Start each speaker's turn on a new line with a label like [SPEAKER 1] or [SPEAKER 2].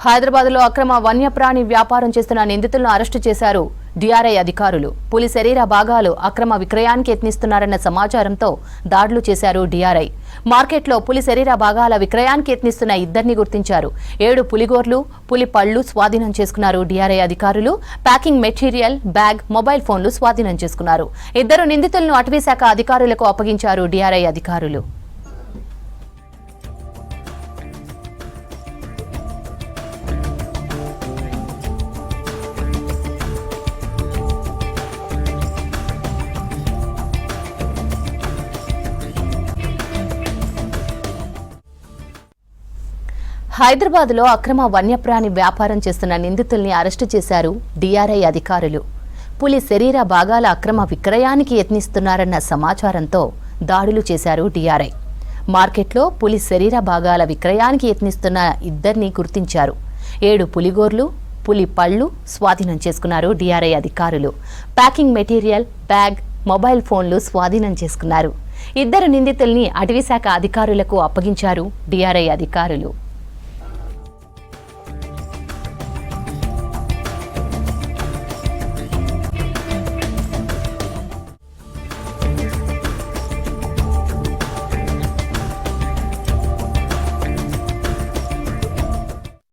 [SPEAKER 1] హైదరాబాద్లో అక్రమ వన్యప్రాణి వ్యాపారం చేస్తున్న నిందితులను అరెస్టు చేశారు డిఆర్ఐ అధికారులు. పులి శరీర భాగాలు అక్రమ విక్రయానికి యత్నిస్తున్నారన్న సమాచారంతో దాడులు చేశారు డిఆర్ఐ. మార్కెట్లో పులి శరీర భాగాల విక్రయానికి యత్నిస్తున్న ఇద్దరిని గుర్తించారు. 7 పులిగోర్లు, పులి పళ్లు స్వాధీనం చేసుకున్నారు డిఆర్ఐ అధికారులు. ప్యాకింగ్ మెటీరియల్, బ్యాగ్, మొబైల్ ఫోన్లు స్వాధీనం చేసుకున్నారు. 2 నిందితులను అటవీశాఖ అధికారులకు అప్పగించారు డిఆర్ఐ అధికారులు. హైదరాబాద్లో అక్రమ వన్యప్రాణి వ్యాపారం చేస్తున్న నిందితుల్ని అరెస్టు చేశారు డిఆర్ఐ అధికారులు. పులి శరీర భాగాల అక్రమ విక్రయానికి యత్నిస్తున్నారన్న సమాచారంతో దాడులు చేశారు డిఆర్ఐ. మార్కెట్లో పులి శరీర భాగాల విక్రయానికి యత్నిస్తున్న ఇద్దరిని గుర్తించారు. 7 పులిగోర్లు, పులి పళ్లు స్వాధీనం చేసుకున్నారు డిఆర్ఐ అధికారులు. ప్యాకింగ్ మెటీరియల్, బ్యాగ్, మొబైల్ ఫోన్లు స్వాధీనం చేసుకున్నారు. 2 నిందితుల్ని అటవీశాఖ అధికారులకు అప్పగించారు డిఆర్ఐ అధికారులు.